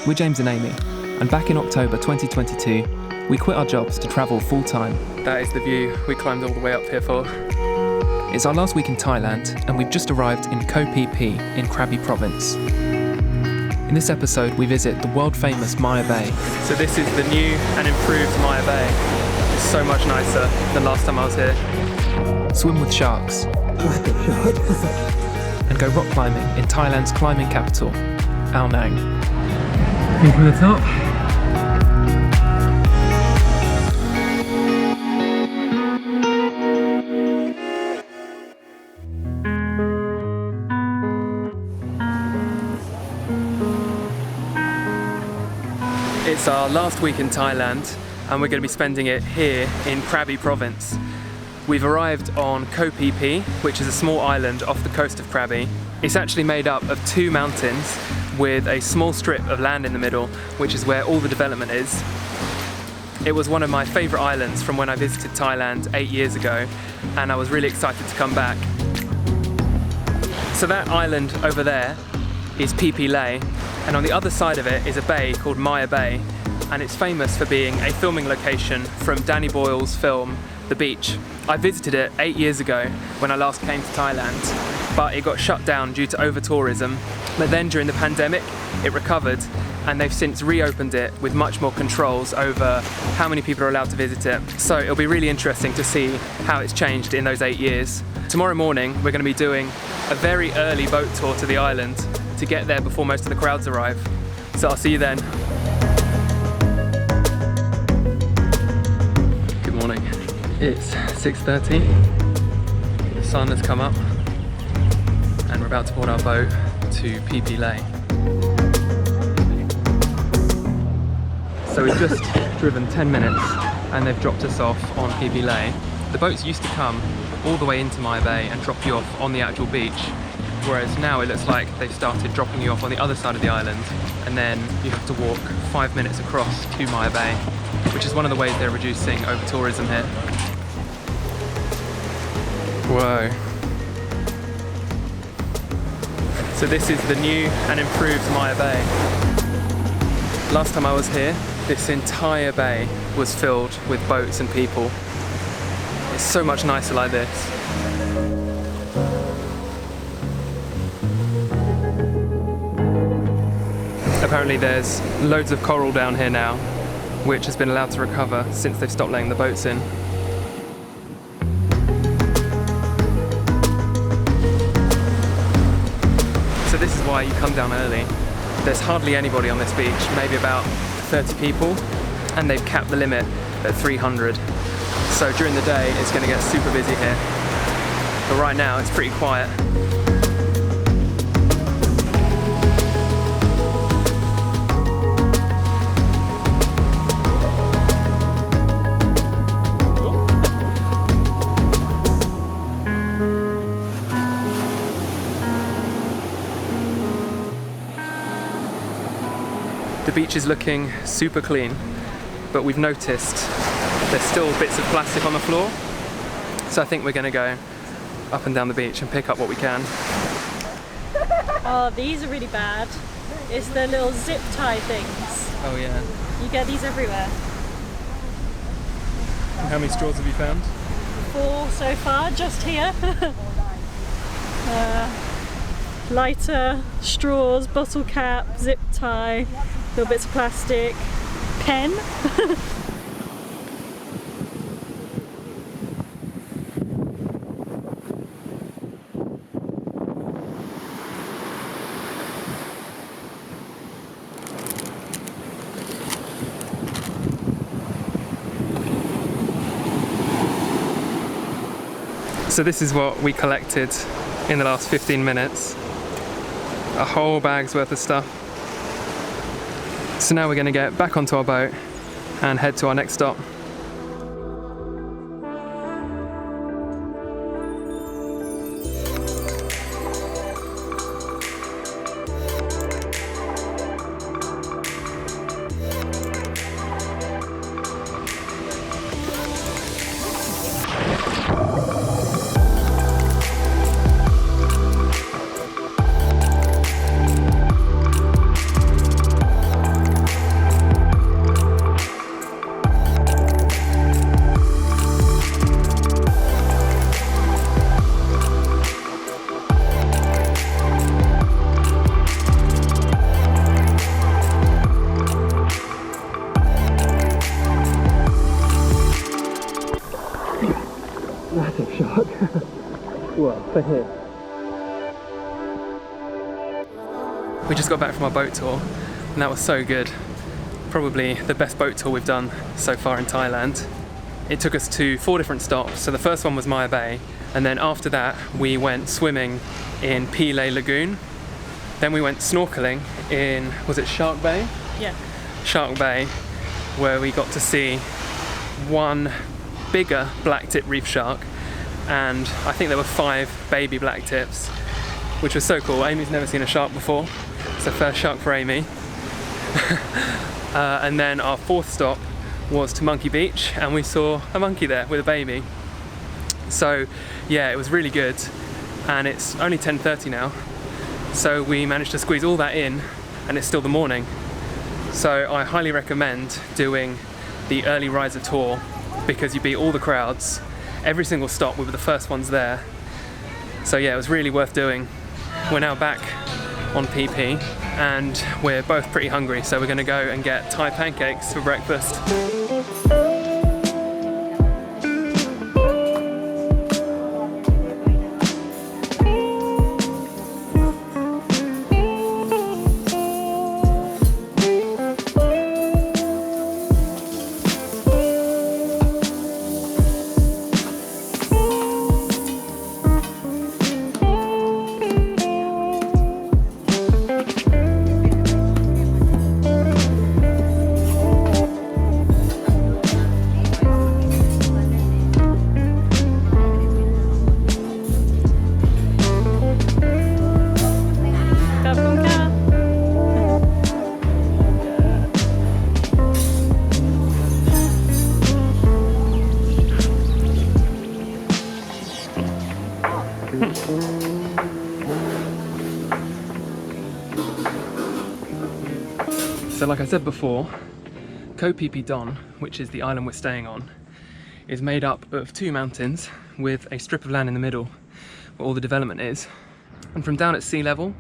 We're James and Amy, and back in October 2022, we quit our jobs to travel full-time. That is the view we climbed all the way up here for. It's our last week in Thailand, and we've just arrived in Koh Phi Phi in Krabi Province. In this episode, we visit the world-famous Maya Bay. So this is the new and improved Maya Bay. It's so much nicer than last time I was here. Swim with sharks. And go rock climbing in Thailand's climbing capital, Ao Nang. Up on the top. It's our last week in Thailand and we're going to be spending it here in Krabi Province. We've arrived on Koh Phi Phi, which is a small island off the coast of Krabi. It's actually made up of two mountains with a small strip of land in the middle, which is where all the development is. It was one of my favourite islands from when I visited Thailand 8 years ago, and I was really excited to come back. So that island over there is Phi Phi Lay, and on the other side of it is a bay called Maya Bay, and it's famous for being a filming location from Danny Boyle's film The Beach. I visited it 8 years ago when I last came to Thailand, but it got shut down due to over-tourism. But then during the pandemic, it recovered, and they've since reopened it with much more controls over how many people are allowed to visit it. So it'll be really interesting to see how it's changed in those 8 years. Tomorrow morning, we're going to be doing a very early boat tour to the island to get there before most of the crowds arrive. So I'll see you then. Good morning. It's 6:30. The sun has come up and we're about to board our boat to Phi Phi Lay. So we've just driven 10 minutes and they've dropped us off on Phi Phi Lay. The boats used to come all the way into Maya Bay and drop you off on the actual beach, whereas now it looks like they've started dropping you off on the other side of the island, and then you have to walk 5 minutes across to Maya Bay, which is one of the ways they're reducing over-tourism here. Whoa. So this is the new and improved Maya Bay. Last time I was here, this entire bay was filled with boats and people. It's so much nicer like this. Apparently there's loads of coral down here now, which has been allowed to recover since they've stopped letting the boats in. So this is why you come down early. There's hardly anybody on this beach, maybe about 30 people, and they've capped the limit at 300. So during the day it's going to get super busy here. But right now it's pretty quiet. The beach is looking super clean, but we've noticed there's still bits of plastic on the floor. So I think we're going to go up and down the beach and pick up what we can. Oh, these are really bad. It's the little zip tie things. Oh yeah. You get these everywhere. And how many straws have you found? 4 so far, just here. Lighter, straws, bottle cap, zip tie, little bits of plastic, pen. So this is what we collected in the last 15 minutes. A whole bag's worth of stuff. So now we're going to get back onto our boat and head to our next stop. here. We just got back from our boat tour and that was so good. Probably the best boat tour we've done so far in Thailand. It took us to 4 different stops. So the first one was Maya Bay, and then after that we went swimming in Railay Lagoon. Then we went snorkeling in, was it Shark Bay? Yeah. Shark Bay, where we got to see one bigger black-tip reef shark, and I think there were 5 baby black tips, which was so cool. Amy's never seen a shark before. It's the first shark for Amy. And then our 4th stop was to Monkey Beach, and we saw a monkey there with a baby. So yeah, it was really good, and it's only 10:30 now, so we managed to squeeze all that in, and it's still the morning. So I highly recommend doing the early riser tour because you beat all the crowds. Every single stop we were the first ones there. So yeah, it was really worth doing. We're now back on PP and we're both pretty hungry, so we're going to go and get Thai pancakes for breakfast. So like I said before, Koh Phi Phi Don, which is the island we're staying on, is made up of 2 mountains with a strip of land in the middle where all the development is. And from down at sea level,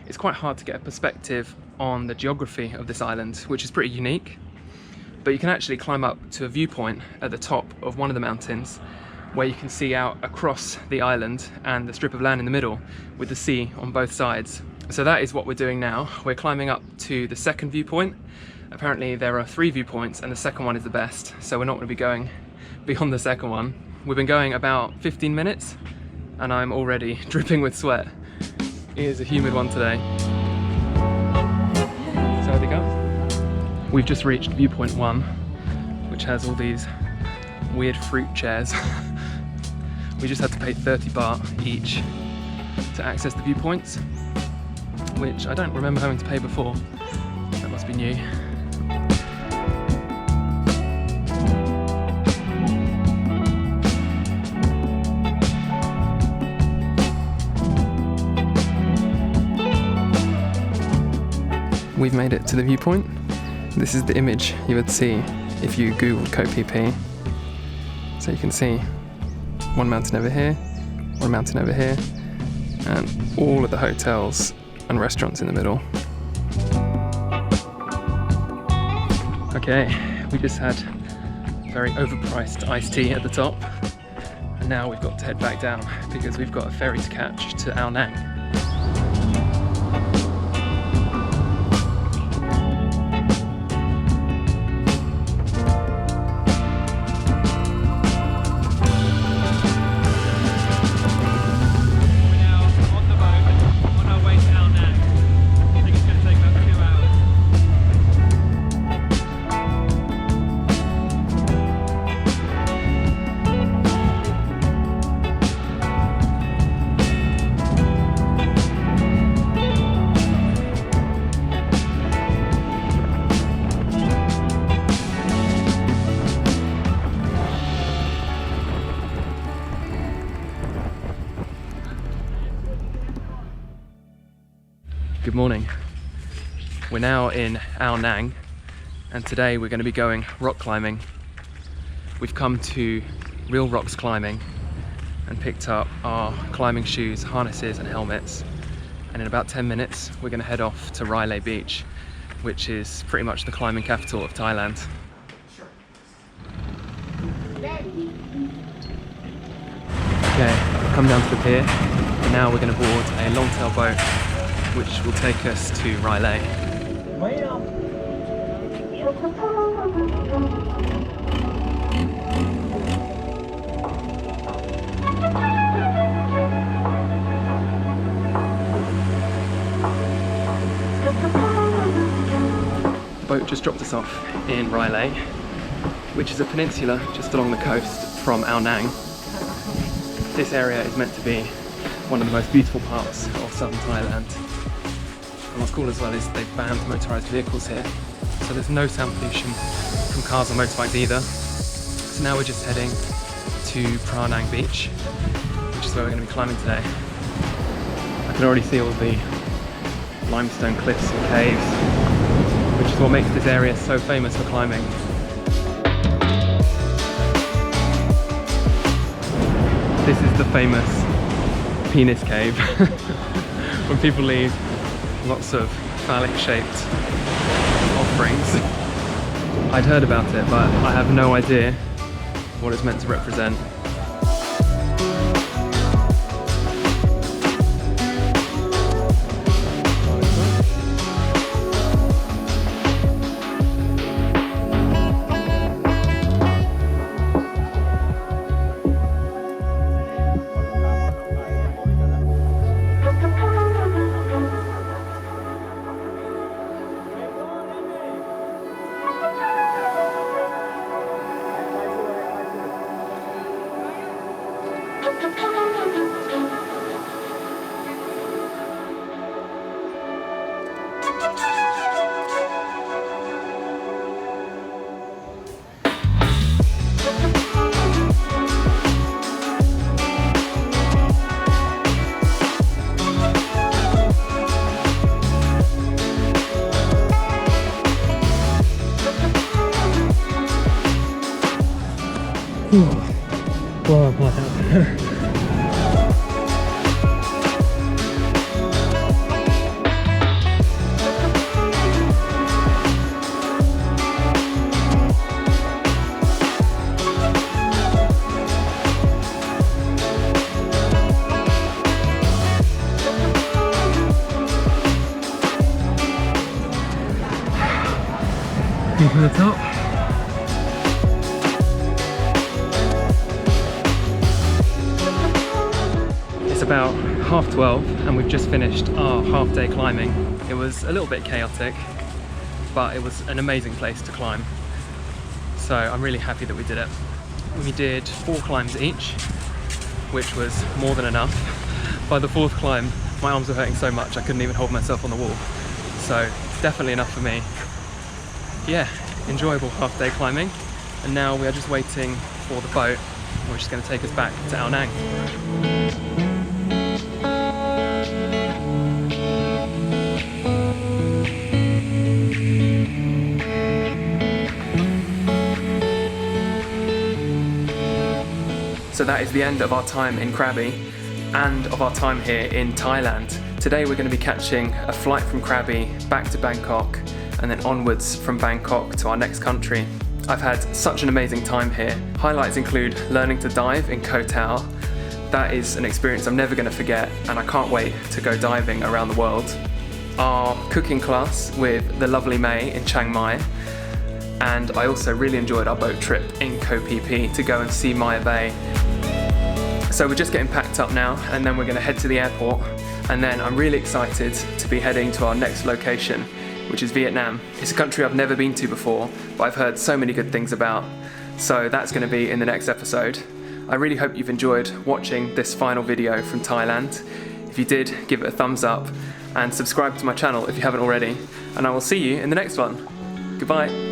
it's quite hard to get a perspective on the geography of this island, which is pretty unique. But you can actually climb up to a viewpoint at the top of one of the mountains where you can see out across the island and the strip of land in the middle with the sea on both sides. So that is what we're doing now. We're climbing up to the 2nd viewpoint. Apparently there are 3 viewpoints and the 2nd one is the best, so we're not going to be going beyond the 2nd one. We've been going about 15 minutes and I'm already dripping with sweat. It is a humid one today. So they go. We've just reached viewpoint 1, which has all these weird fruit chairs. We just had to pay 30 baht each to access the viewpoints, which I don't remember having to pay before. That must be new. We've made it to the viewpoint. This is the image you would see if you Googled Koh Phi Phi. So you can see one mountain over here, one mountain over here, and all of the hotels and restaurants in the middle. Okay, we just had very overpriced iced tea at the top, and now we've got to head back down because we've got a ferry to catch to Ao Nang. Good morning. We're now in Ao Nang and today we're going to be going rock climbing. We've come to Real Rocks Climbing and picked up our climbing shoes, harnesses and helmets, and in about 10 minutes we're going to head off to Railay Beach, which is pretty much the climbing capital of Thailand. Okay, come down to the pier. And now we're going to board a long-tail boat which will take us to Railay. The boat just dropped us off in Railay, which is a peninsula just along the coast from Ao Nang. This area is meant to be one of the most beautiful parts of southern Thailand. And what's cool as well is they've banned motorised vehicles here, so there's no sound pollution from cars or motorbikes either. So now we're just heading to Railay Beach, which is where we're going to be climbing today. I can already see all the limestone cliffs and caves, which is what makes this area so famous for climbing. This is the famous penis cave, when people leave lots of phallic shaped offerings. I'd heard about it, but I have no idea what it's meant to represent. Whoa, what happened? To the top. It's about 12:30 and we've just finished our half-day climbing. It was a little bit chaotic, but it was an amazing place to climb. So I'm really happy that we did it. We did 4 climbs each, which was more than enough. By the 4th climb, my arms were hurting so much I couldn't even hold myself on the wall. So definitely enough for me. Yeah, enjoyable half-day climbing. And now we are just waiting for the boat, which is going to take us back to Ao Nang. So that is the end of our time in Krabi and of our time here in Thailand. Today we're going to be catching a flight from Krabi back to Bangkok and then onwards from Bangkok to our next country. I've had such an amazing time here. Highlights include learning to dive in Koh Tao. That is an experience I'm never going to forget, and I can't wait to go diving around the world. Our cooking class with the lovely May in Chiang Mai, and I also really enjoyed our boat trip in Koh Phi Phi to go and see Maya Bay. So we're just getting packed up now, and then we're going to head to the airport, and then I'm really excited to be heading to our next location, which is Vietnam. It's a country I've never been to before, but I've heard so many good things about. So that's going to be in the next episode. I really hope you've enjoyed watching this final video from Thailand. If you did, give it a thumbs up and subscribe to my channel if you haven't already. And I will see you in the next one. Goodbye.